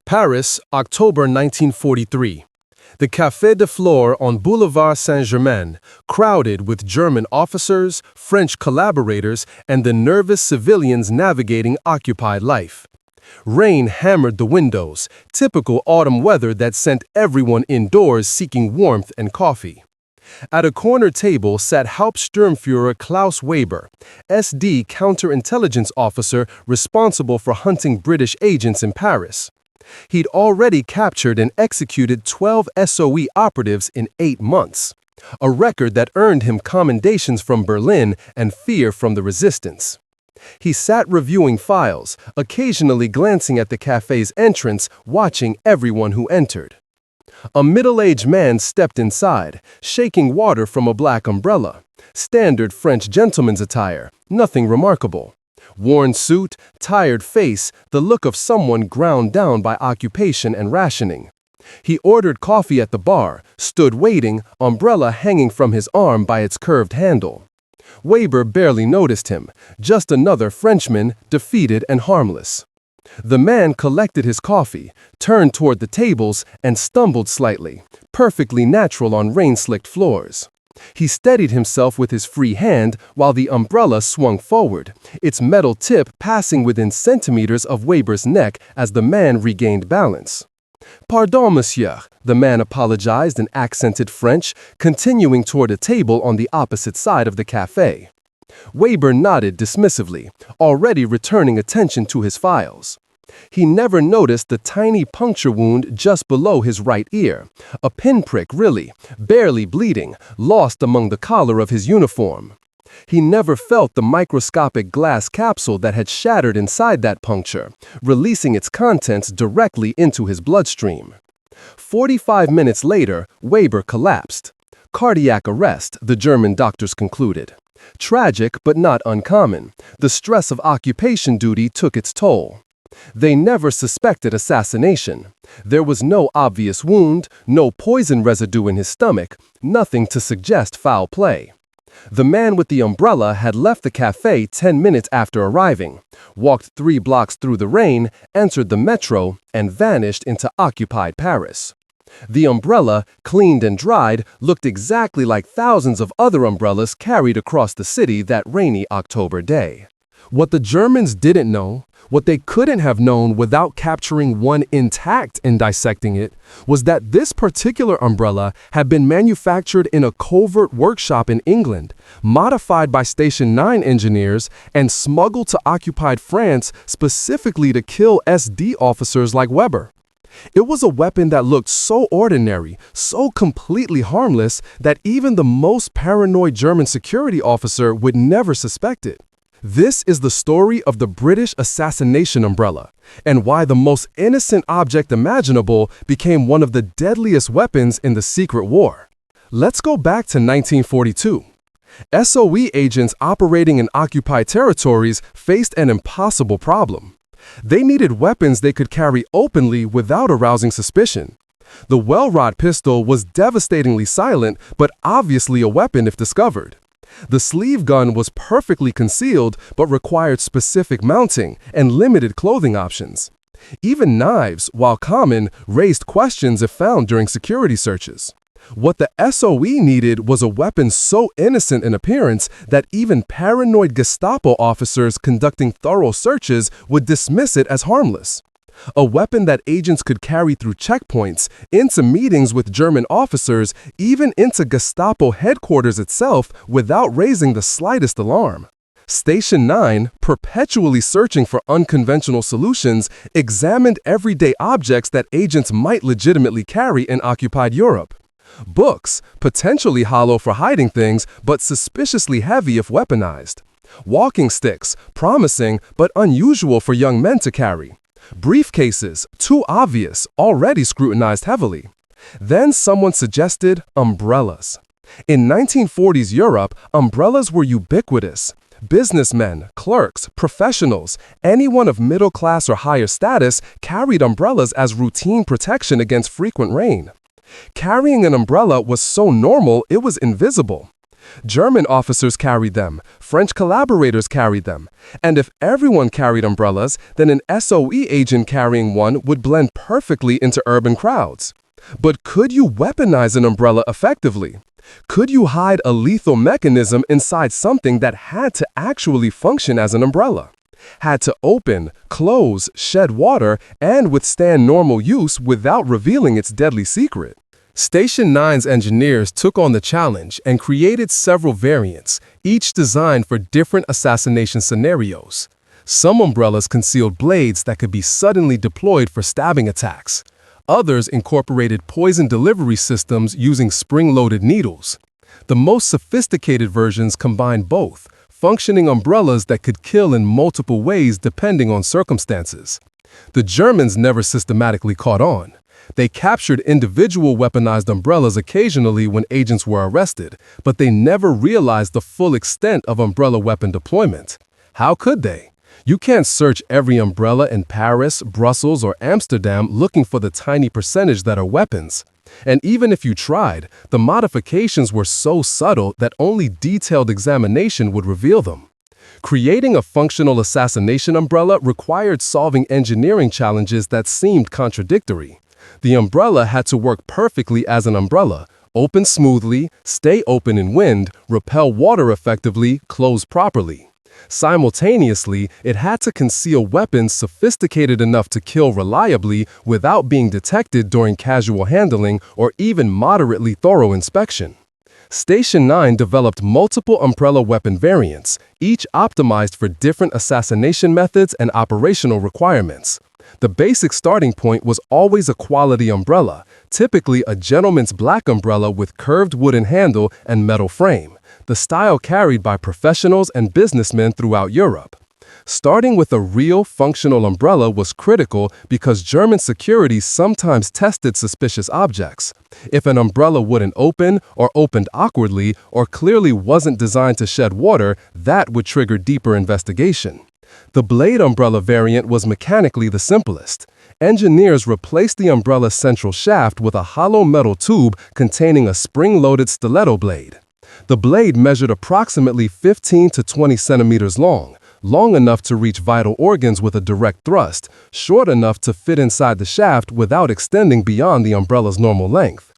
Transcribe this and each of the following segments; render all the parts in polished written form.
Paris, October 1943. The Café de Flore on Boulevard Saint-Germain, crowded with German officers, French collaborators, and the nervous civilians navigating occupied life. Rain hammered the windows, typical autumn weather that sent everyone indoors seeking warmth and coffee. At a corner table sat Hauptsturmführer Klaus Weber, SD counterintelligence officer responsible for hunting British agents in Paris. He'd already captured and executed 12 SOE operatives in 8 months, a record that earned him commendations from Berlin and fear from the resistance. He sat reviewing files, occasionally glancing at the cafe's entrance, watching everyone who entered. A middle-aged man stepped inside, shaking water from a black umbrella. Standard French gentleman's attire, nothing remarkable. Worn suit, tired face, the look of someone ground down by occupation and rationing. He ordered coffee at the bar, stood waiting, umbrella hanging from his arm by its curved handle. Weber barely noticed him, just another Frenchman, defeated and harmless. The man collected his coffee, turned toward the tables, and stumbled slightly, perfectly natural on rain-slicked floors. He steadied himself with his free hand while the umbrella swung forward, its metal tip passing within centimeters of Weber's neck as the man regained balance. "Pardon, monsieur," the man apologized in accented French, continuing toward a table on the opposite side of the café. Weber nodded dismissively, already returning attention to his files. He never noticed the tiny puncture wound just below his right ear, a pinprick really, barely bleeding, lost among the collar of his uniform. He never felt the microscopic glass capsule that had shattered inside that puncture, releasing its contents directly into his bloodstream. 45 minutes later, Weber collapsed. Cardiac arrest, the German doctors concluded. Tragic but not uncommon. The stress of occupation duty took its toll. They never suspected assassination. There was no obvious wound, no poison residue in his stomach, nothing to suggest foul play. The man with the umbrella had left the café 10 minutes after arriving, walked 3 blocks through the rain, entered the metro, and vanished into occupied Paris. The umbrella, cleaned and dried, looked exactly like thousands of other umbrellas carried across the city that rainy October day. What the Germans didn't know, what they couldn't have known without capturing one intact and dissecting it, was that this particular umbrella had been manufactured in a covert workshop in England, modified by Station 9 engineers, and smuggled to occupied France specifically to kill SD officers like Weber. It was a weapon that looked so ordinary, so completely harmless, that even the most paranoid German security officer would never suspect it. This is the story of the British assassination umbrella, and why the most innocent object imaginable became one of the deadliest weapons in the secret war. Let's go back to 1942. SOE agents operating in occupied territories faced an impossible problem. They needed weapons they could carry openly without arousing suspicion. The Welrod pistol was devastatingly silent, but obviously a weapon if discovered. The sleeve gun was perfectly concealed, but required specific mounting and limited clothing options. Even knives, while common, raised questions if found during security searches. What the SOE needed was a weapon so innocent in appearance that even paranoid Gestapo officers conducting thorough searches would dismiss it as harmless. A weapon that agents could carry through checkpoints, into meetings with German officers, even into Gestapo headquarters itself without raising the slightest alarm. Station 9, perpetually searching for unconventional solutions, examined everyday objects that agents might legitimately carry in occupied Europe. Books, potentially hollow for hiding things, but suspiciously heavy if weaponized. Walking sticks, promising but unusual for young men to carry. Briefcases, too obvious, already scrutinized heavily. Then someone suggested umbrellas. In 1940s Europe, umbrellas were ubiquitous. Businessmen, clerks, professionals, anyone of middle class or higher status carried umbrellas as routine protection against frequent rain. Carrying an umbrella was so normal it was invisible. German officers carried them, French collaborators carried them, and if everyone carried umbrellas, then an SOE agent carrying one would blend perfectly into urban crowds. But could you weaponize an umbrella effectively? Could you hide a lethal mechanism inside something that had to actually function as an umbrella? Had to open, close, shed water, and withstand normal use without revealing its deadly secret? Station 9's engineers took on the challenge and created several variants, each designed for different assassination scenarios. Some umbrellas concealed blades that could be suddenly deployed for stabbing attacks. Others incorporated poison delivery systems using spring-loaded needles. The most sophisticated versions combined both, functioning umbrellas that could kill in multiple ways depending on circumstances. The Germans never systematically caught on. They captured individual weaponized umbrellas occasionally when agents were arrested, but they never realized the full extent of umbrella weapon deployment. How could they? You can't search every umbrella in Paris, Brussels, or Amsterdam looking for the tiny percentage that are weapons. And even if you tried, the modifications were so subtle that only detailed examination would reveal them. Creating a functional assassination umbrella required solving engineering challenges that seemed contradictory. The umbrella had to work perfectly as an umbrella, open smoothly, stay open in wind, repel water effectively, close properly. Simultaneously, it had to conceal weapons sophisticated enough to kill reliably without being detected during casual handling or even moderately thorough inspection. Station 9 developed multiple umbrella weapon variants, each optimized for different assassination methods and operational requirements. The basic starting point was always a quality umbrella, typically a gentleman's black umbrella with curved wooden handle and metal frame, the style carried by professionals and businessmen throughout Europe. Starting with a real, functional umbrella was critical because German security sometimes tested suspicious objects. If an umbrella wouldn't open, or opened awkwardly, or clearly wasn't designed to shed water, that would trigger deeper investigation. The blade umbrella variant was mechanically the simplest. Engineers replaced the umbrella's central shaft with a hollow metal tube containing a spring-loaded stiletto blade. The blade measured approximately 15 to 20 centimeters long enough to reach vital organs with a direct thrust, short enough to fit inside the shaft without extending beyond the umbrella's normal length.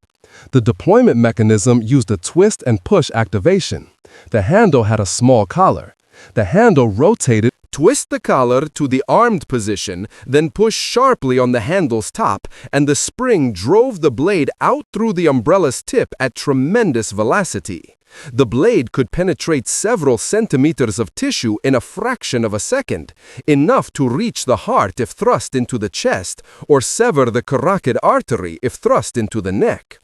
The deployment mechanism used a twist and push activation. The handle had a small collar. The handle rotated. Twist the collar to the armed position, then push sharply on the handle's top, and the spring drove the blade out through the umbrella's tip at tremendous velocity. The blade could penetrate several centimeters of tissue in a fraction of a second, enough to reach the heart if thrust into the chest, or sever the carotid artery if thrust into the neck.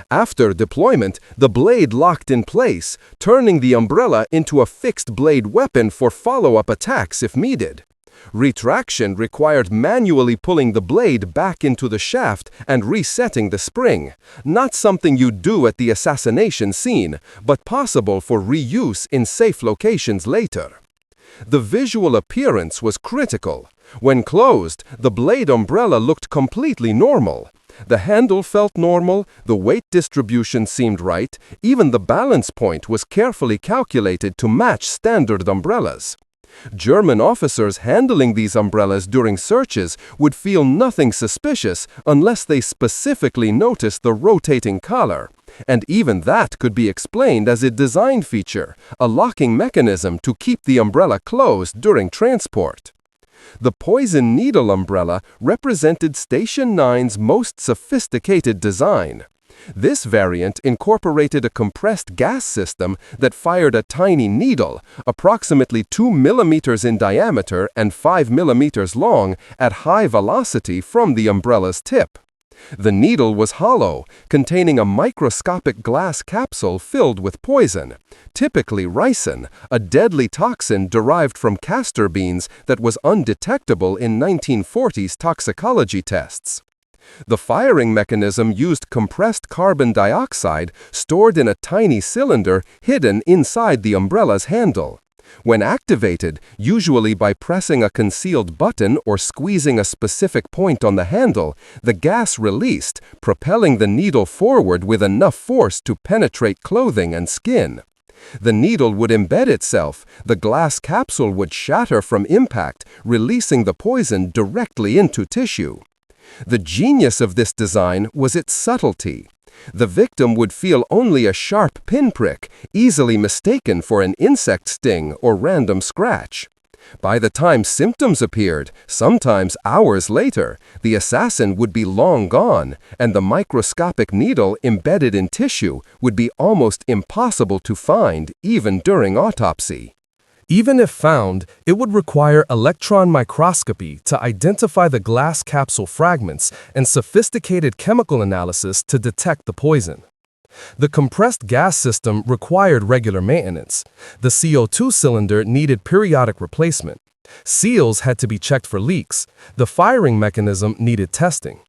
After deployment, the blade locked in place, turning the umbrella into a fixed-blade weapon for follow-up attacks if needed. Retraction required manually pulling the blade back into the shaft and resetting the spring, not something you'd do at the assassination scene, but possible for reuse in safe locations later. The visual appearance was critical. When closed, the blade umbrella looked completely normal. The handle felt normal, the weight distribution seemed right, even the balance point was carefully calculated to match standard umbrellas. German officers handling these umbrellas during searches would feel nothing suspicious unless they specifically noticed the rotating collar, and even that could be explained as a design feature, a locking mechanism to keep the umbrella closed during transport. The poison needle umbrella represented Station 9's most sophisticated design. This variant incorporated a compressed gas system that fired a tiny needle, approximately 2 millimeters in diameter and 5 millimeters long, at high velocity from the umbrella's tip. The needle was hollow, containing a microscopic glass capsule filled with poison, typically ricin, a deadly toxin derived from castor beans that was undetectable in 1940s toxicology tests. The firing mechanism used compressed carbon dioxide stored in a tiny cylinder hidden inside the umbrella's handle. When activated, usually by pressing a concealed button or squeezing a specific point on the handle, the gas released, propelling the needle forward with enough force to penetrate clothing and skin. The needle would embed itself, the glass capsule would shatter from impact, releasing the poison directly into tissue. The genius of this design was its subtlety. The victim would feel only a sharp pinprick, easily mistaken for an insect sting or random scratch. By the time symptoms appeared, sometimes hours later, the assassin would be long gone, and the microscopic needle embedded in tissue would be almost impossible to find even during autopsy. Even if found, it would require electron microscopy to identify the glass capsule fragments and sophisticated chemical analysis to detect the poison. The compressed gas system required regular maintenance. The CO2 cylinder needed periodic replacement. Seals had to be checked for leaks. The firing mechanism needed testing.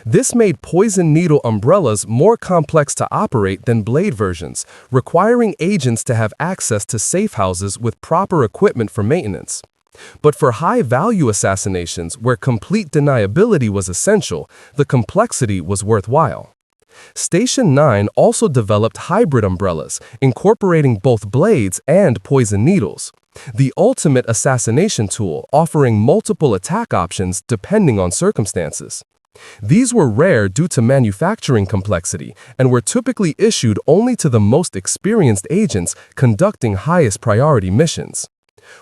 This made poison needle umbrellas more complex to operate than blade versions, requiring agents to have access to safe houses with proper equipment for maintenance. But for high-value assassinations where complete deniability was essential, the complexity was worthwhile. Station 9 also developed hybrid umbrellas, incorporating both blades and poison needles. The ultimate assassination tool, offering multiple attack options depending on circumstances. These were rare due to manufacturing complexity and were typically issued only to the most experienced agents conducting highest priority missions.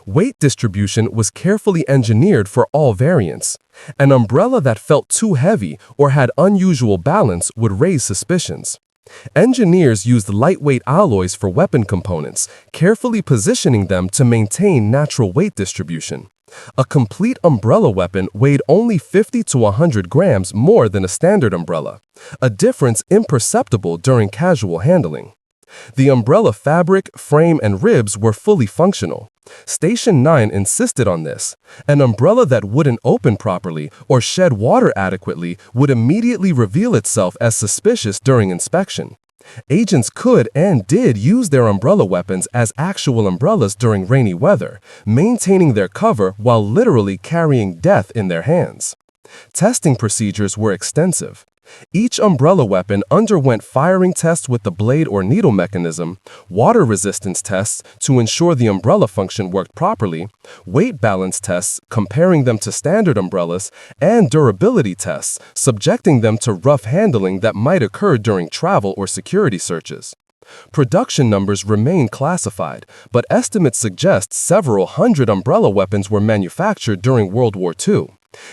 Weight distribution was carefully engineered for all variants. An umbrella that felt too heavy or had unusual balance would raise suspicions. Engineers used lightweight alloys for weapon components, carefully positioning them to maintain natural weight distribution. A complete umbrella weapon weighed only 50 to 100 grams more than a standard umbrella, a difference imperceptible during casual handling. The umbrella fabric, frame, and ribs were fully functional. Station 9 insisted on this. An umbrella that wouldn't open properly or shed water adequately would immediately reveal itself as suspicious during inspection. Agents could and did use their umbrella weapons as actual umbrellas during rainy weather, maintaining their cover while literally carrying death in their hands. Testing procedures were extensive. Each umbrella weapon underwent firing tests with the blade or needle mechanism, water resistance tests to ensure the umbrella function worked properly, weight balance tests comparing them to standard umbrellas, and durability tests subjecting them to rough handling that might occur during travel or security searches. Production numbers remain classified, but estimates suggest several hundred umbrella weapons were manufactured during World War II.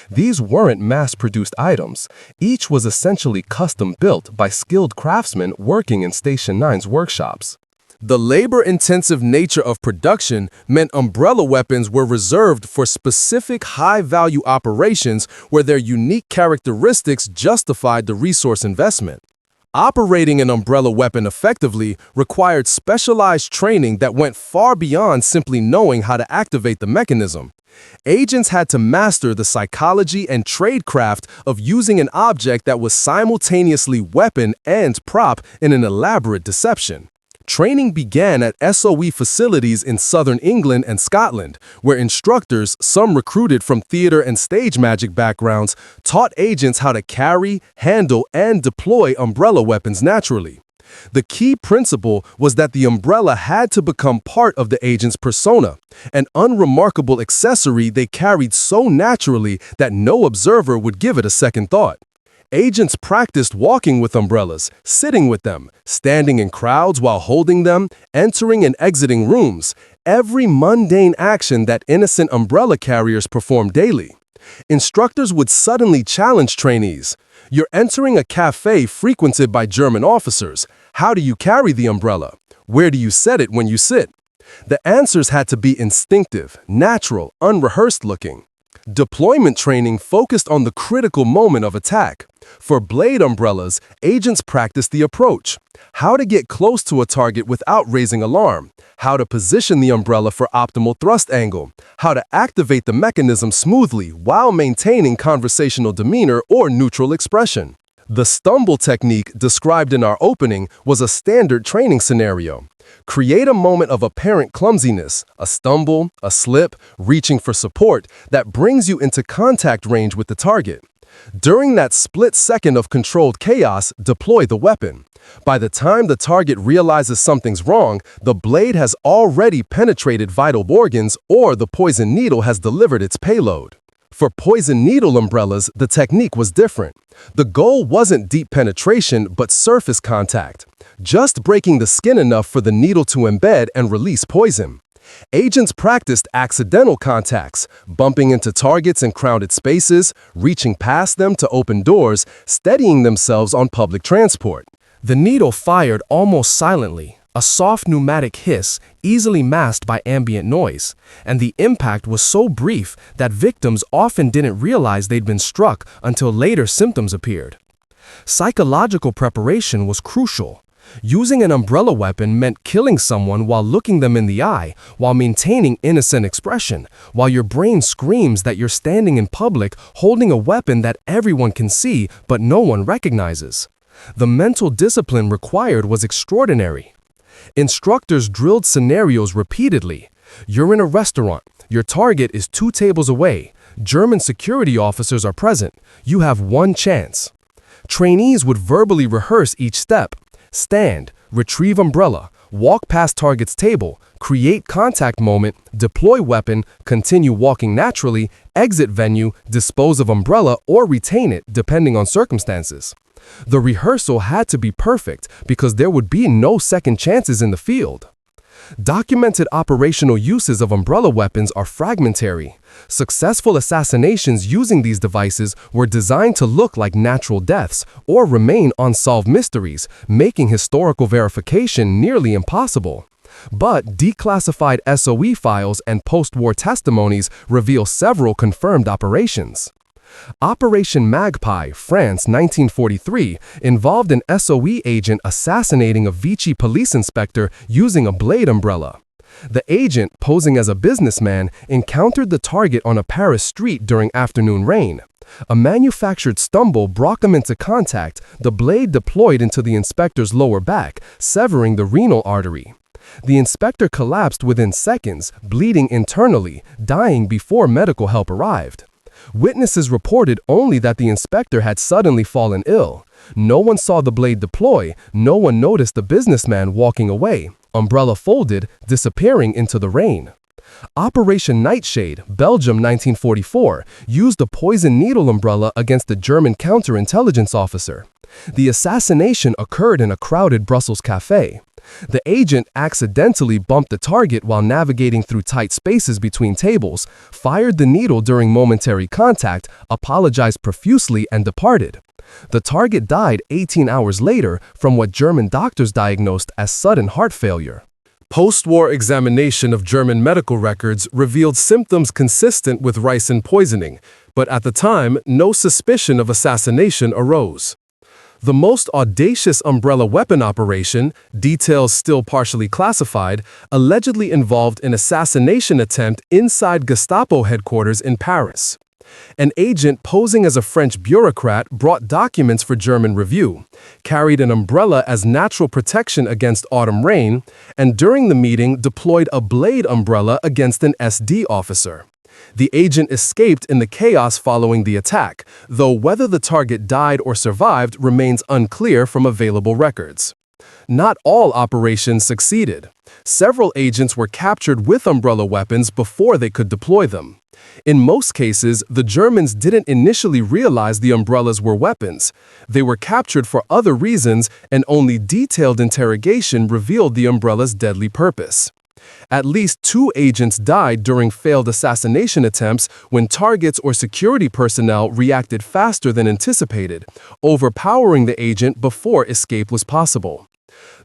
These weren't mass-produced items. Each was essentially custom-built by skilled craftsmen working in Station 9's workshops. The labor-intensive nature of production meant umbrella weapons were reserved for specific high-value operations where their unique characteristics justified the resource investment. Operating an umbrella weapon effectively required specialized training that went far beyond simply knowing how to activate the mechanism. Agents had to master the psychology and tradecraft of using an object that was simultaneously weapon and prop in an elaborate deception. Training began at SOE facilities in southern England and Scotland, where instructors, some recruited from theater and stage magic backgrounds, taught agents how to carry, handle, and deploy umbrella weapons naturally. The key principle was that the umbrella had to become part of the agent's persona, an unremarkable accessory they carried so naturally that no observer would give it a second thought. Agents practiced walking with umbrellas, sitting with them, standing in crowds while holding them, entering and exiting rooms, every mundane action that innocent umbrella carriers performed daily. Instructors would suddenly challenge trainees. You're entering a cafe frequented by German officers. How do you carry the umbrella? Where do you set it when you sit? The answers had to be instinctive, natural, unrehearsed looking. Deployment training focused on the critical moment of attack. For blade umbrellas, agents practiced the approach. How to get close to a target without raising alarm. How to position the umbrella for optimal thrust angle. How to activate the mechanism smoothly while maintaining conversational demeanor or neutral expression. The stumble technique described in our opening was a standard training scenario. Create a moment of apparent clumsiness, a stumble, a slip, reaching for support that brings you into contact range with the target. During that split second of controlled chaos, deploy the weapon. By the time the target realizes something's wrong, the blade has already penetrated vital organs or the poison needle has delivered its payload. For poison needle umbrellas, the technique was different. The goal wasn't deep penetration, but surface contact, just breaking the skin enough for the needle to embed and release poison. Agents practiced accidental contacts, bumping into targets in crowded spaces, reaching past them to open doors, steadying themselves on public transport. The needle fired almost silently, a soft pneumatic hiss easily masked by ambient noise, and the impact was so brief that victims often didn't realize they'd been struck until later symptoms appeared. Psychological preparation was crucial. Using an umbrella weapon meant killing someone while looking them in the eye, while maintaining innocent expression, while your brain screams that you're standing in public holding a weapon that everyone can see but no one recognizes. The mental discipline required was extraordinary. Instructors drilled scenarios repeatedly. You're in a restaurant. Your target is 2 tables away. German security officers are present. You have one chance. Trainees would verbally rehearse each step. Stand, retrieve umbrella, walk past target's table, create contact moment, deploy weapon, continue walking naturally, exit venue, dispose of umbrella, or retain it depending on circumstances. The rehearsal had to be perfect because there would be no second chances in the field. Documented operational uses of umbrella weapons are fragmentary. Successful assassinations using these devices were designed to look like natural deaths or remain unsolved mysteries, making historical verification nearly impossible. But declassified SOE files and post-war testimonies reveal several confirmed operations. Operation Magpie, France, 1943, involved an SOE agent assassinating a Vichy police inspector using a blade umbrella. The agent, posing as a businessman, encountered the target on a Paris street during afternoon rain. A manufactured stumble brought them into contact. The blade deployed into the inspector's lower back, severing the renal artery. The inspector collapsed within seconds, bleeding internally, dying before medical help arrived. Witnesses reported only that the inspector had suddenly fallen ill. No one saw the blade deploy. No one noticed the businessman walking away, umbrella folded, disappearing into the rain. Operation Nightshade, Belgium, 1944, used a poison needle umbrella against a German counterintelligence officer. The assassination occurred in a crowded Brussels cafe. The agent accidentally bumped the target while navigating through tight spaces between tables, fired the needle during momentary contact, apologized profusely, and departed. The target died 18 hours later from what German doctors diagnosed as sudden heart failure. Post-war examination of German medical records revealed symptoms consistent with ricin poisoning, but at the time, no suspicion of assassination arose. The most audacious umbrella weapon operation, details still partially classified, allegedly involved an assassination attempt inside Gestapo headquarters in Paris. An agent posing as a French bureaucrat brought documents for German review, carried an umbrella as natural protection against autumn rain, and during the meeting deployed a blade umbrella against an SD officer. The agent escaped in the chaos following the attack, though whether the target died or survived remains unclear from available records. Not all operations succeeded. Several agents were captured with umbrella weapons before they could deploy them. In most cases, the Germans didn't initially realize the umbrellas were weapons. They were captured for other reasons, and only detailed interrogation revealed the umbrella's deadly purpose. At least 2 agents died during failed assassination attempts when targets or security personnel reacted faster than anticipated, overpowering the agent before escape was possible.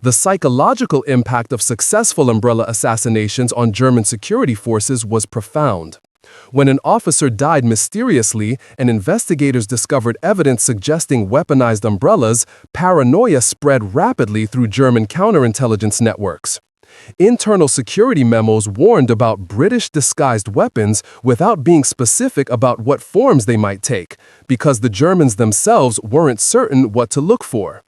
The psychological impact of successful umbrella assassinations on German security forces was profound. When an officer died mysteriously and investigators discovered evidence suggesting weaponized umbrellas, paranoia spread rapidly through German counterintelligence networks. Internal security memos warned about British disguised weapons without being specific about what forms they might take, because the Germans themselves weren't certain what to look for.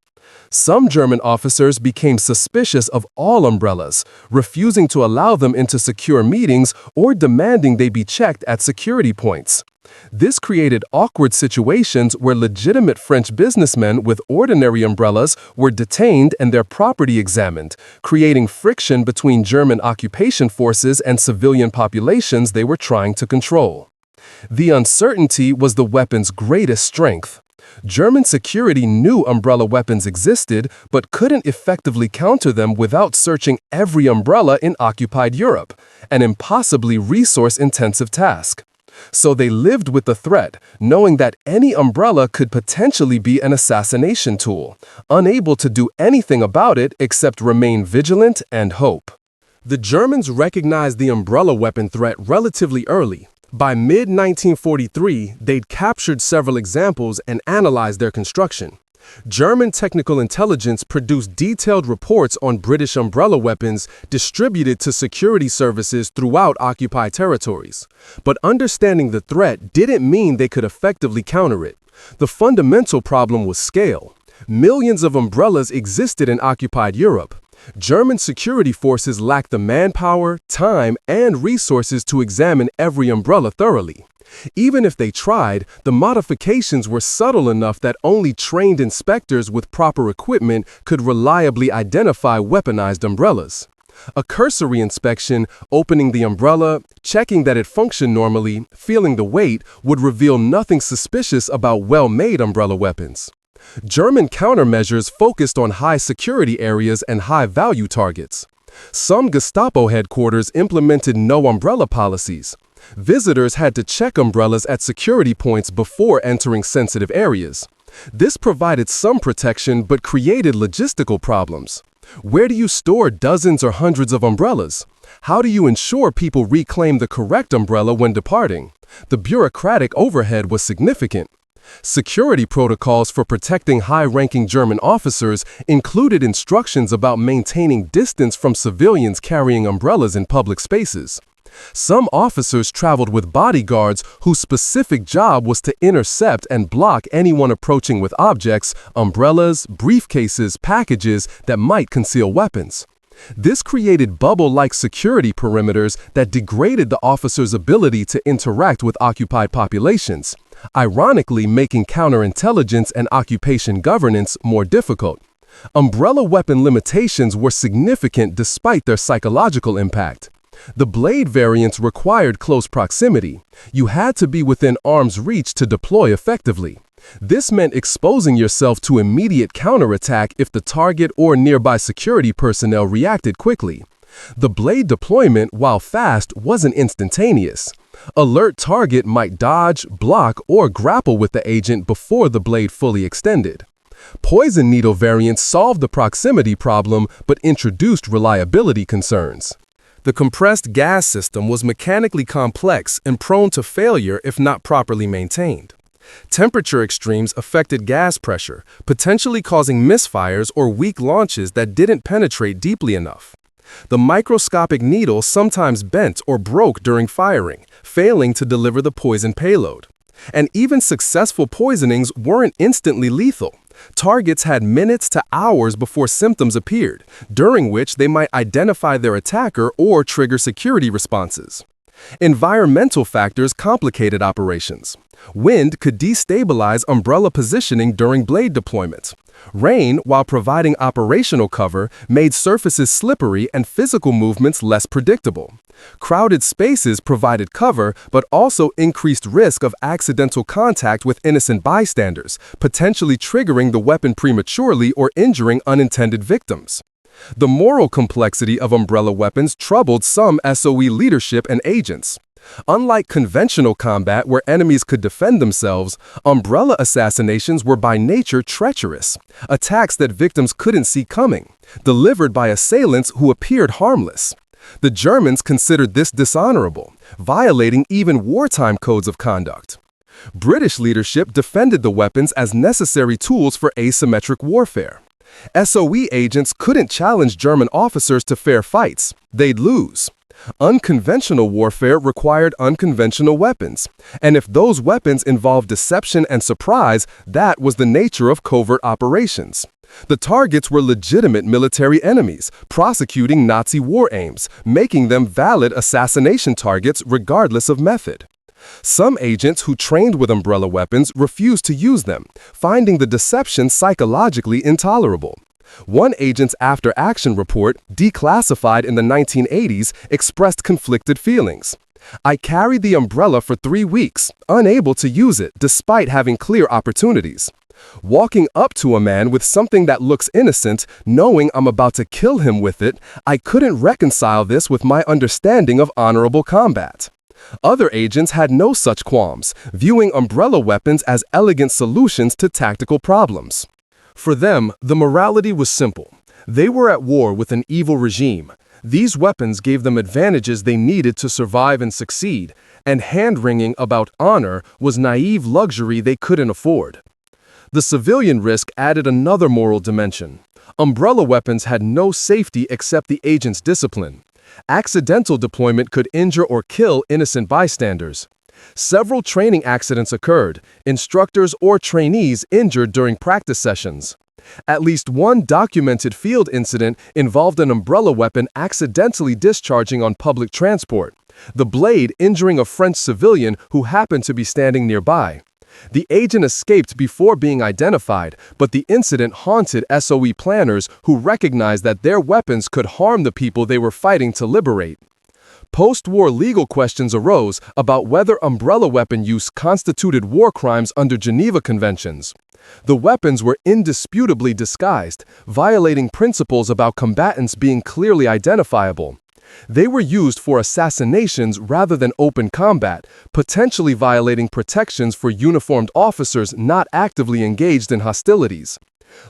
Some German officers became suspicious of all umbrellas, refusing to allow them into secure meetings or demanding they be checked at security points. This created awkward situations where legitimate French businessmen with ordinary umbrellas were detained and their property examined, creating friction between German occupation forces and civilian populations they were trying to control. The uncertainty was the weapon's greatest strength. German security knew umbrella weapons existed, but couldn't effectively counter them without searching every umbrella in occupied Europe, an impossibly resource-intensive task. So they lived with the threat, knowing that any umbrella could potentially be an assassination tool, unable to do anything about it except remain vigilant and hope. The Germans recognized the umbrella weapon threat relatively early. By mid-1943, they'd captured several examples and analyzed their construction. German technical intelligence produced detailed reports on British umbrella weapons distributed to security services throughout occupied territories. But understanding the threat didn't mean they could effectively counter it. The fundamental problem was scale. Millions of umbrellas existed in occupied Europe. German security forces lacked the manpower, time, and resources to examine every umbrella thoroughly. Even if they tried, the modifications were subtle enough that only trained inspectors with proper equipment could reliably identify weaponized umbrellas. A cursory inspection, opening the umbrella, checking that it functioned normally, feeling the weight, would reveal nothing suspicious about well-made umbrella weapons. German countermeasures focused on high-security areas and high-value targets. Some Gestapo headquarters implemented no-umbrella policies. Visitors had to check umbrellas at security points before entering sensitive areas. This provided some protection but created logistical problems. Where do you store dozens or hundreds of umbrellas? How do you ensure people reclaim the correct umbrella when departing? The bureaucratic overhead was significant. Security protocols for protecting high-ranking German officers included instructions about maintaining distance from civilians carrying umbrellas in public spaces. Some officers traveled with bodyguards whose specific job was to intercept and block anyone approaching with objects, umbrellas, briefcases, packages that might conceal weapons. This created bubble-like security perimeters that degraded the officers' ability to interact with occupied populations, ironically making counterintelligence and occupation governance more difficult. Umbrella weapon limitations were significant despite their psychological impact. The blade variants required close proximity. You had to be within arm's reach to deploy effectively. This meant exposing yourself to immediate counterattack if the target or nearby security personnel reacted quickly. The blade deployment, while fast, wasn't instantaneous. Alert target might dodge, block, or grapple with the agent before the blade fully extended. Poison needle variants solved the proximity problem but introduced reliability concerns. The compressed gas system was mechanically complex and prone to failure if not properly maintained. Temperature extremes affected gas pressure, potentially causing misfires or weak launches that didn't penetrate deeply enough. The microscopic needle sometimes bent or broke during firing, failing to deliver the poison payload. And even successful poisonings weren't instantly lethal. Targets had minutes to hours before symptoms appeared, during which they might identify their attacker or trigger security responses. Environmental factors complicated operations. Wind could destabilize umbrella positioning during blade deployment. Rain, while providing operational cover, made surfaces slippery and physical movements less predictable. Crowded spaces provided cover, but also increased risk of accidental contact with innocent bystanders, potentially triggering the weapon prematurely or injuring unintended victims. The moral complexity of umbrella weapons troubled some SOE leadership and agents. Unlike conventional combat where enemies could defend themselves, umbrella assassinations were by nature treacherous, attacks that victims couldn't see coming, delivered by assailants who appeared harmless. The Germans considered this dishonorable, violating even wartime codes of conduct. British leadership defended the weapons as necessary tools for asymmetric warfare. SOE agents couldn't challenge German officers to fair fights. They'd lose. Unconventional warfare required unconventional weapons, and if those weapons involved deception and surprise, that was the nature of covert operations. The targets were legitimate military enemies, prosecuting Nazi war aims, making them valid assassination targets regardless of method. Some agents who trained with umbrella weapons refused to use them, finding the deception psychologically intolerable. One agent's after-action report, declassified in the 1980s, expressed conflicted feelings. "I carried the umbrella for 3 weeks, unable to use it despite having clear opportunities. Walking up to a man with something that looks innocent, knowing I'm about to kill him with it, I couldn't reconcile this with my understanding of honorable combat." Other agents had no such qualms, viewing umbrella weapons as elegant solutions to tactical problems. For them, the morality was simple. They were at war with an evil regime. These weapons gave them advantages they needed to survive and succeed, and hand-wringing about honor was naive luxury they couldn't afford. The civilian risk added another moral dimension. Umbrella weapons had no safety except the agent's discipline. Accidental deployment could injure or kill innocent bystanders. Several training accidents occurred, instructors or trainees injured during practice sessions. At least one documented field incident involved an umbrella weapon accidentally discharging on public transport, the blade injuring a French civilian who happened to be standing nearby. The agent escaped before being identified, but the incident haunted SOE planners who recognized that their weapons could harm the people they were fighting to liberate. Post-war legal questions arose about whether umbrella weapon use constituted war crimes under Geneva Conventions. The weapons were indisputably disguised, violating principles about combatants being clearly identifiable. They were used for assassinations rather than open combat, potentially violating protections for uniformed officers not actively engaged in hostilities.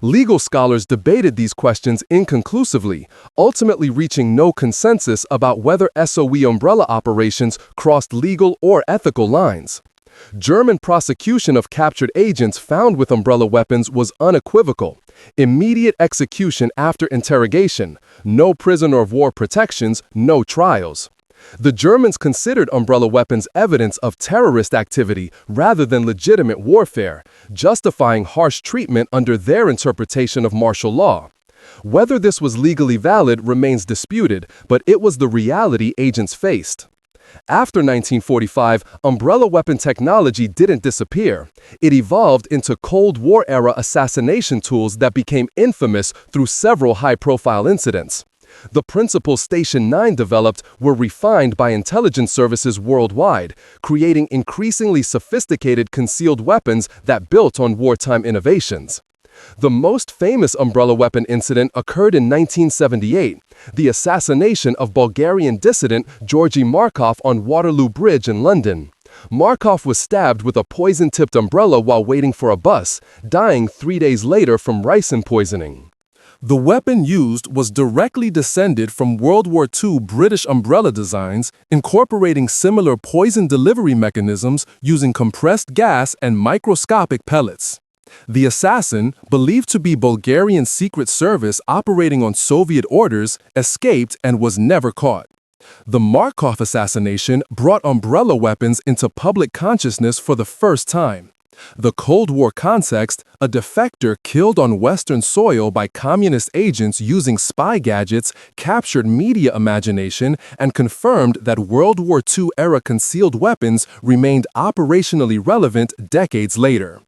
Legal scholars debated these questions inconclusively, ultimately reaching no consensus about whether SOE umbrella operations crossed legal or ethical lines. German prosecution of captured agents found with umbrella weapons was unequivocal. Immediate execution after interrogation, no prisoner of war protections, no trials. The Germans considered umbrella weapons evidence of terrorist activity rather than legitimate warfare, justifying harsh treatment under their interpretation of martial law. Whether this was legally valid remains disputed, but it was the reality agents faced. After 1945, umbrella weapon technology didn't disappear. It evolved into Cold War-era assassination tools that became infamous through several high-profile incidents. The principles Station 9 developed were refined by intelligence services worldwide, creating increasingly sophisticated concealed weapons that built on wartime innovations. The most famous umbrella weapon incident occurred in 1978, the assassination of Bulgarian dissident Georgy Markov on Waterloo Bridge in London. Markov was stabbed with a poison-tipped umbrella while waiting for a bus, dying 3 days later from ricin poisoning. The weapon used was directly descended from World War II British umbrella designs, incorporating similar poison delivery mechanisms using compressed gas and microscopic pellets. The assassin, believed to be Bulgarian Secret Service operating on Soviet orders, escaped and was never caught. The Markov assassination brought umbrella weapons into public consciousness for the first time. The Cold War context, a defector killed on Western soil by communist agents using spy gadgets, captured media imagination and confirmed that World War II-era concealed weapons remained operationally relevant decades later.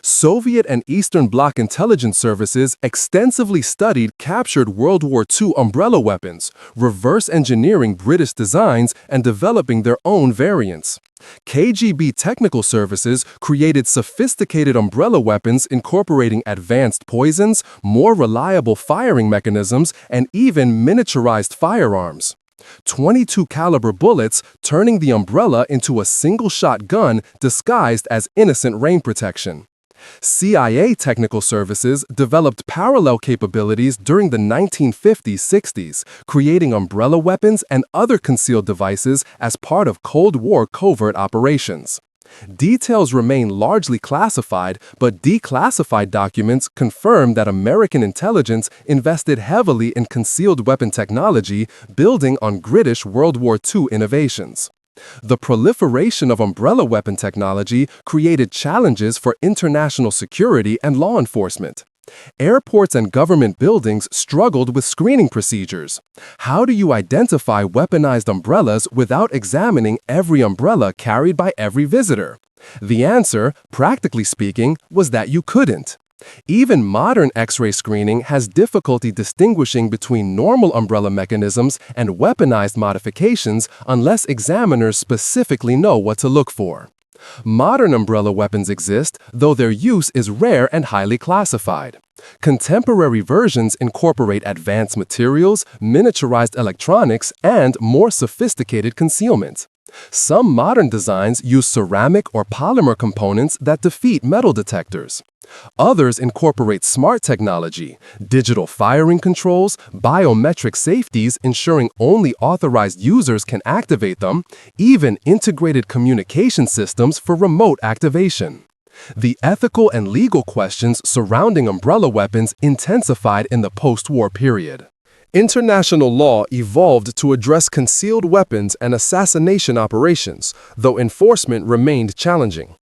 Soviet and Eastern Bloc intelligence services extensively studied captured World War II umbrella weapons, reverse engineering British designs and developing their own variants. KGB technical services created sophisticated umbrella weapons incorporating advanced poisons, more reliable firing mechanisms, and even miniaturized firearms. 22 caliber bullets turning the umbrella into a single-shot gun disguised as innocent rain protection. CIA technical services developed parallel capabilities during the 1950s-60s, creating umbrella weapons and other concealed devices as part of Cold War covert operations. Details remain largely classified, but declassified documents confirm that American intelligence invested heavily in concealed weapon technology, building on British World War II innovations. The proliferation of umbrella weapon technology created challenges for international security and law enforcement. Airports and government buildings struggled with screening procedures. How do you identify weaponized umbrellas without examining every umbrella carried by every visitor? The answer, practically speaking, was that you couldn't. Even modern X-ray screening has difficulty distinguishing between normal umbrella mechanisms and weaponized modifications unless examiners specifically know what to look for. Modern umbrella weapons exist, though their use is rare and highly classified. Contemporary versions incorporate advanced materials, miniaturized electronics, and more sophisticated concealment. Some modern designs use ceramic or polymer components that defeat metal detectors. Others incorporate smart technology, digital firing controls, biometric safeties ensuring only authorized users can activate them, even integrated communication systems for remote activation. The ethical and legal questions surrounding umbrella weapons intensified in the post-war period. International law evolved to address concealed weapons and assassination operations, though enforcement remained challenging.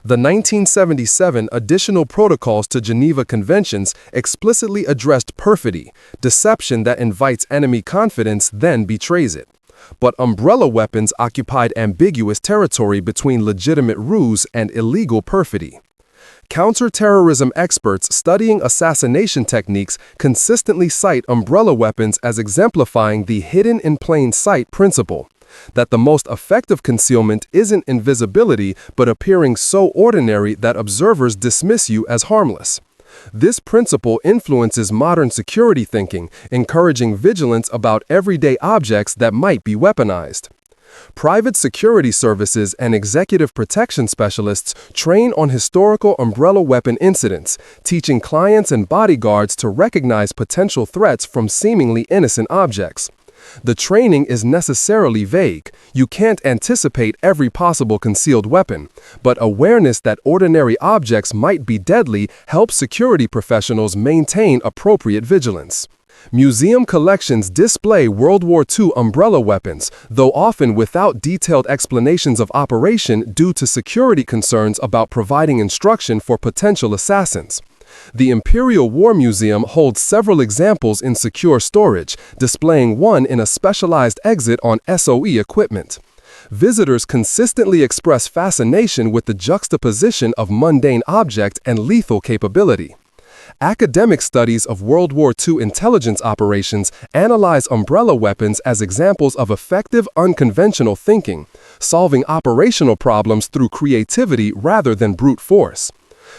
The 1977 Additional Protocols to Geneva Conventions explicitly addressed perfidy, deception that invites enemy confidence then betrays it. But umbrella weapons occupied ambiguous territory between legitimate ruse and illegal perfidy. Counterterrorism experts studying assassination techniques consistently cite umbrella weapons as exemplifying the hidden in plain sight principle, that the most effective concealment isn't invisibility but appearing so ordinary that observers dismiss you as harmless. This principle influences modern security thinking, encouraging vigilance about everyday objects that might be weaponized. Private security services and executive protection specialists train on historical umbrella weapon incidents, teaching clients and bodyguards to recognize potential threats from seemingly innocent objects. The training is necessarily vague. You can't anticipate every possible concealed weapon, but awareness that ordinary objects might be deadly helps security professionals maintain appropriate vigilance. Museum collections display World War II umbrella weapons, though often without detailed explanations of operation due to security concerns about providing instruction for potential assassins. The Imperial War Museum holds several examples in secure storage, displaying one in a specialized exit on SOE equipment. Visitors consistently express fascination with the juxtaposition of mundane object and lethal capability. Academic studies of World War II intelligence operations analyze umbrella weapons as examples of effective, unconventional thinking, solving operational problems through creativity rather than brute force.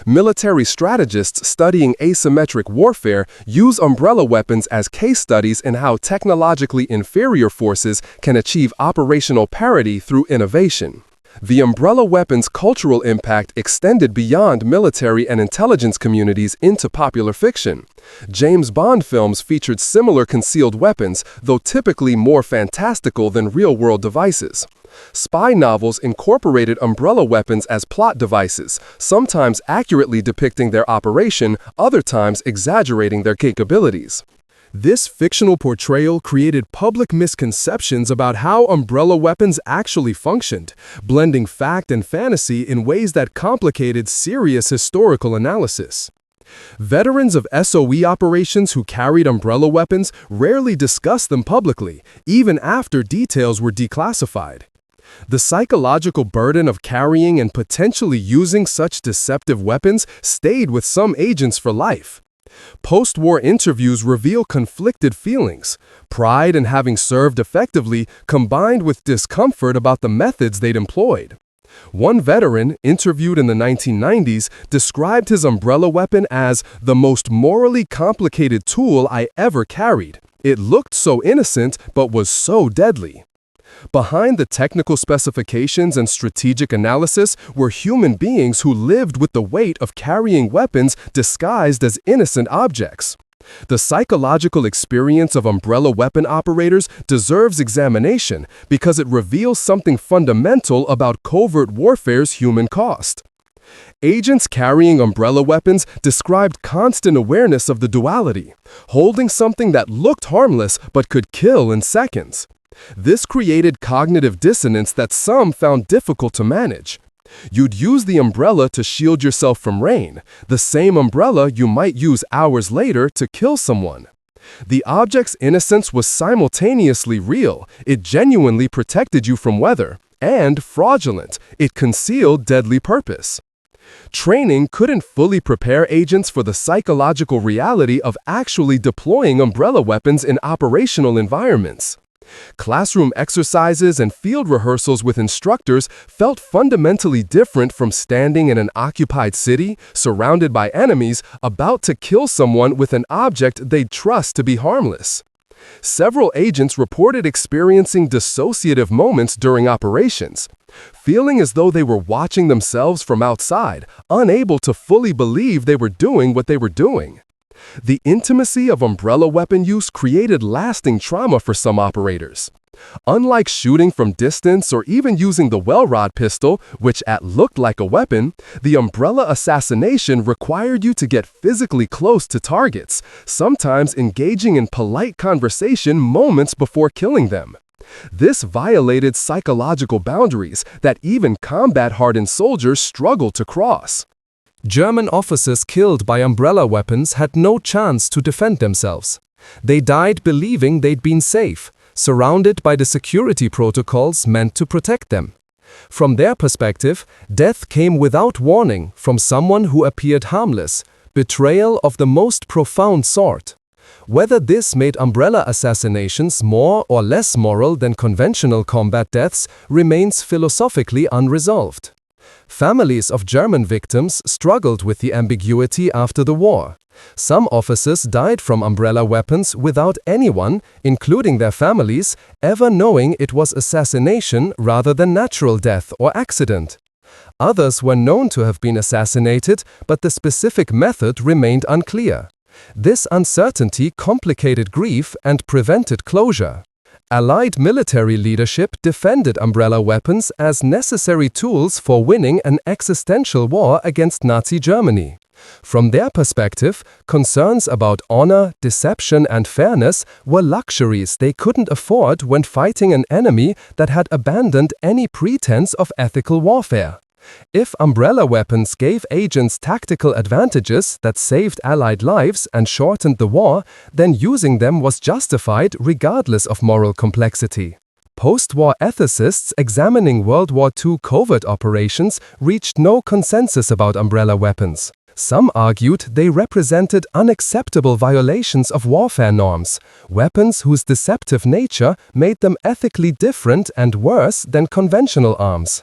Military strategists studying asymmetric warfare use umbrella weapons as case studies in how technologically inferior forces can achieve operational parity through innovation. The umbrella weapon's cultural impact extended beyond military and intelligence communities into popular fiction. James Bond films featured similar concealed weapons, though typically more fantastical than real-world devices. Spy novels incorporated umbrella weapons as plot devices, sometimes accurately depicting their operation, other times exaggerating their capabilities. This fictional portrayal created public misconceptions about how umbrella weapons actually functioned, blending fact and fantasy in ways that complicated serious historical analysis. Veterans of SOE operations who carried umbrella weapons rarely discussed them publicly, even after details were declassified. The psychological burden of carrying and potentially using such deceptive weapons stayed with some agents for life. Post-war interviews reveal conflicted feelings, pride in having served effectively combined with discomfort about the methods they'd employed. One veteran, interviewed in the 1990s, described his umbrella weapon as the most morally complicated tool I ever carried. It looked so innocent, but was so deadly. Behind the technical specifications and strategic analysis were human beings who lived with the weight of carrying weapons disguised as innocent objects. The psychological experience of umbrella weapon operators deserves examination because it reveals something fundamental about covert warfare's human cost. Agents carrying umbrella weapons described constant awareness of the duality, holding something that looked harmless but could kill in seconds. This created cognitive dissonance that some found difficult to manage. You'd use the umbrella to shield yourself from rain, the same umbrella you might use hours later to kill someone. The object's innocence was simultaneously real, it genuinely protected you from weather, and fraudulent, it concealed deadly purpose. Training couldn't fully prepare agents for the psychological reality of actually deploying umbrella weapons in operational environments. Classroom exercises and field rehearsals with instructors felt fundamentally different from standing in an occupied city, surrounded by enemies, about to kill someone with an object they'd trust to be harmless. Several agents reported experiencing dissociative moments during operations, feeling as though they were watching themselves from outside, unable to fully believe they were doing what they were doing. The intimacy of umbrella weapon use created lasting trauma for some operators. Unlike shooting from distance or even using the well rod pistol, which looked like a weapon, the umbrella assassination required you to get physically close to targets, sometimes engaging in polite conversation moments before killing them. This violated psychological boundaries that even combat-hardened soldiers struggled to cross. German officers killed by umbrella weapons had no chance to defend themselves. They died believing they'd been safe, surrounded by the security protocols meant to protect them. From their perspective, death came without warning from someone who appeared harmless, betrayal of the most profound sort. Whether this made umbrella assassinations more or less moral than conventional combat deaths remains philosophically unresolved. Families of German victims struggled with the ambiguity after the war. Some officers died from umbrella weapons without anyone, including their families, ever knowing it was assassination rather than natural death or accident. Others were known to have been assassinated, but the specific method remained unclear. This uncertainty complicated grief and prevented closure. Allied military leadership defended umbrella weapons as necessary tools for winning an existential war against Nazi Germany. From their perspective, concerns about honor, deception, and fairness were luxuries they couldn't afford when fighting an enemy that had abandoned any pretense of ethical warfare. If umbrella weapons gave agents tactical advantages that saved Allied lives and shortened the war, then using them was justified regardless of moral complexity. Post-war ethicists examining World War II covert operations reached no consensus about umbrella weapons. Some argued they represented unacceptable violations of warfare norms, weapons whose deceptive nature made them ethically different and worse than conventional arms.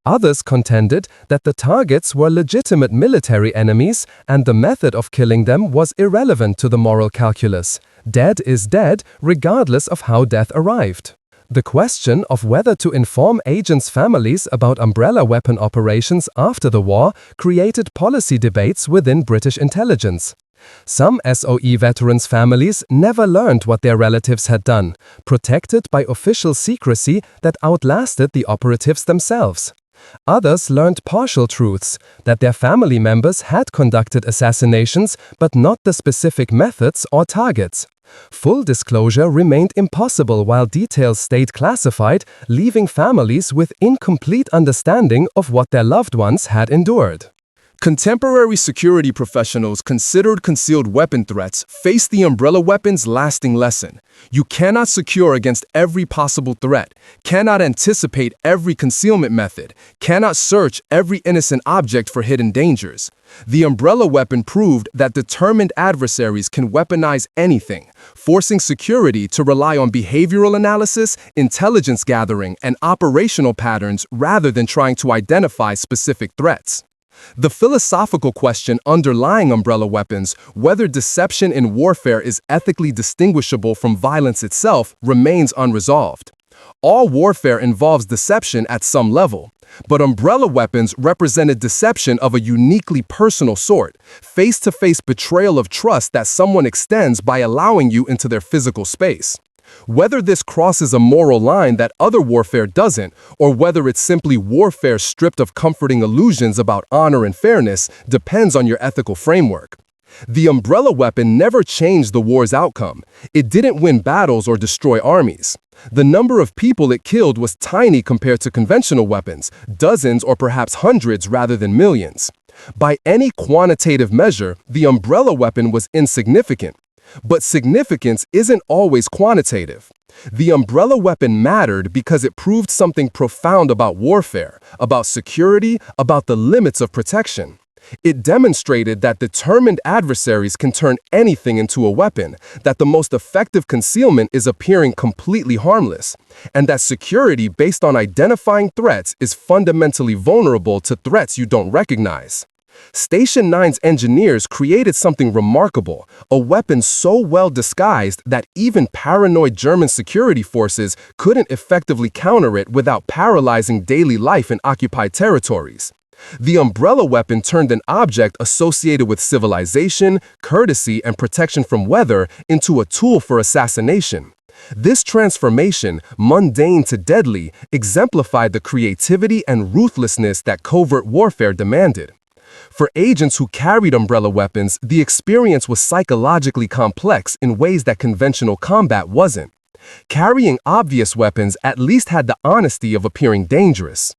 Others contended that the targets were legitimate military enemies and the method of killing them was irrelevant to the moral calculus. Dead is dead, regardless of how death arrived. The question of whether to inform agents' families about umbrella weapon operations after the war created policy debates within British intelligence. Some SOE veterans' families never learned what their relatives had done, protected by official secrecy that outlasted the operatives themselves. Others learned partial truths, that their family members had conducted assassinations, but not the specific methods or targets. Full disclosure remained impossible while details stayed classified, leaving families with incomplete understanding of what their loved ones had endured. Contemporary security professionals considered concealed weapon threats face the umbrella weapon's lasting lesson. You cannot secure against every possible threat, cannot anticipate every concealment method, cannot search every innocent object for hidden dangers. The umbrella weapon proved that determined adversaries can weaponize anything, forcing security to rely on behavioral analysis, intelligence gathering, and operational patterns rather than trying to identify specific threats. The philosophical question underlying umbrella weapons, whether deception in warfare is ethically distinguishable from violence itself, remains unresolved. All warfare involves deception at some level, but umbrella weapons represented deception of a uniquely personal sort, face-to-face betrayal of trust that someone extends by allowing you into their physical space. Whether this crosses a moral line that other warfare doesn't, or whether it's simply warfare stripped of comforting illusions about honor and fairness, depends on your ethical framework. The umbrella weapon never changed the war's outcome. It didn't win battles or destroy armies. The number of people it killed was tiny compared to conventional weapons, dozens or perhaps hundreds rather than millions. By any quantitative measure, the umbrella weapon was insignificant. But significance isn't always quantitative. The umbrella weapon mattered because it proved something profound about warfare, about security, about the limits of protection. It demonstrated that determined adversaries can turn anything into a weapon, that the most effective concealment is appearing completely harmless, and that security based on identifying threats is fundamentally vulnerable to threats you don't recognize. Station 9's engineers created something remarkable, a weapon so well disguised that even paranoid German security forces couldn't effectively counter it without paralyzing daily life in occupied territories. The umbrella weapon turned an object associated with civilization, courtesy, and protection from weather into a tool for assassination. This transformation, mundane to deadly, exemplified the creativity and ruthlessness that covert warfare demanded. For agents who carried umbrella weapons, the experience was psychologically complex in ways that conventional combat wasn't. Carrying obvious weapons at least had the honesty of appearing dangerous.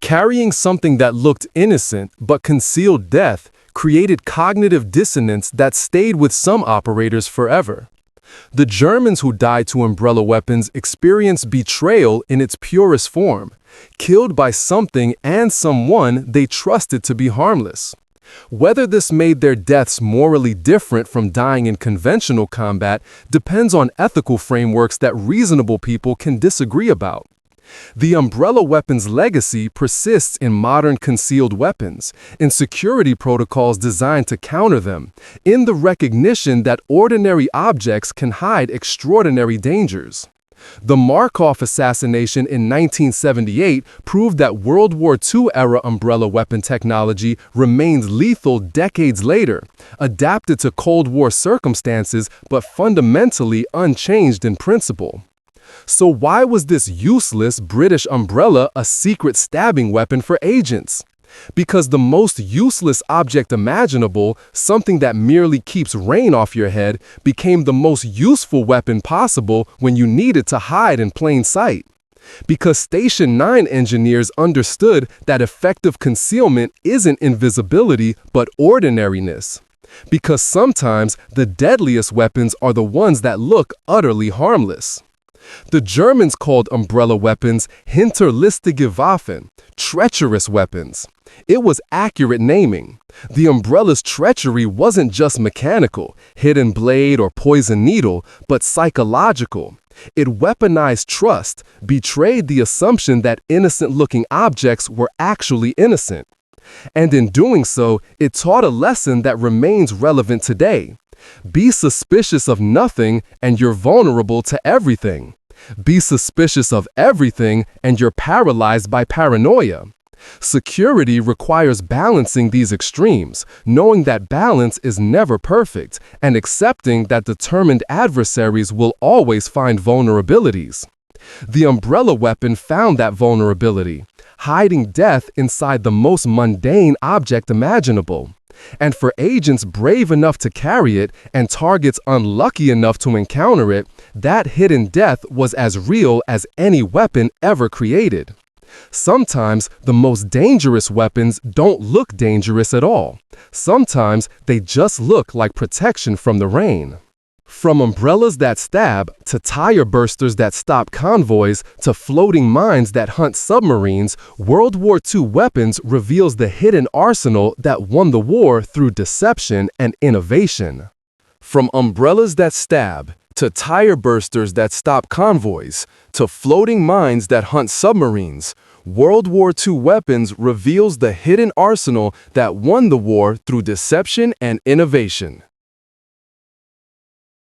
Carrying something that looked innocent but concealed death created cognitive dissonance that stayed with some operators forever. The Germans who died to umbrella weapons experienced betrayal in its purest form, killed by something and someone they trusted to be harmless. Whether this made their deaths morally different from dying in conventional combat depends on ethical frameworks that reasonable people can disagree about. The umbrella weapon's legacy persists in modern concealed weapons, in security protocols designed to counter them, in the recognition that ordinary objects can hide extraordinary dangers. The Markov assassination in 1978 proved that World War II-era umbrella weapon technology remains lethal decades later, adapted to Cold War circumstances but fundamentally unchanged in principle. So why was this useless British umbrella a secret stabbing weapon for agents? Because the most useless object imaginable, something that merely keeps rain off your head, became the most useful weapon possible when you needed to hide in plain sight. Because Station 9 engineers understood that effective concealment isn't invisibility but ordinariness. Because sometimes the deadliest weapons are the ones that look utterly harmless. The Germans called umbrella weapons hinterlistige Waffen, treacherous weapons. It was accurate naming. The umbrella's treachery wasn't just mechanical, hidden blade or poison needle, but psychological. It weaponized trust, betrayed the assumption that innocent-looking objects were actually innocent. And in doing so, it taught a lesson that remains relevant today. Be suspicious of nothing and you're vulnerable to everything. Be suspicious of everything and you're paralyzed by paranoia. Security requires balancing these extremes, knowing that balance is never perfect, and accepting that determined adversaries will always find vulnerabilities. The umbrella weapon found that vulnerability, hiding death inside the most mundane object imaginable. And for agents brave enough to carry it and targets unlucky enough to encounter it, that hidden death was as real as any weapon ever created. Sometimes the most dangerous weapons don't look dangerous at all. Sometimes they just look like protection from the rain. From umbrellas that stab, to tire bursters that stop convoys, to floating mines that hunt submarines, World War II weapons reveals the hidden arsenal that won the war through deception and innovation. From umbrellas that stab, to tire bursters that stop convoys, to floating mines that hunt submarines, World War II weapons reveals the hidden arsenal that won the war through deception and innovation.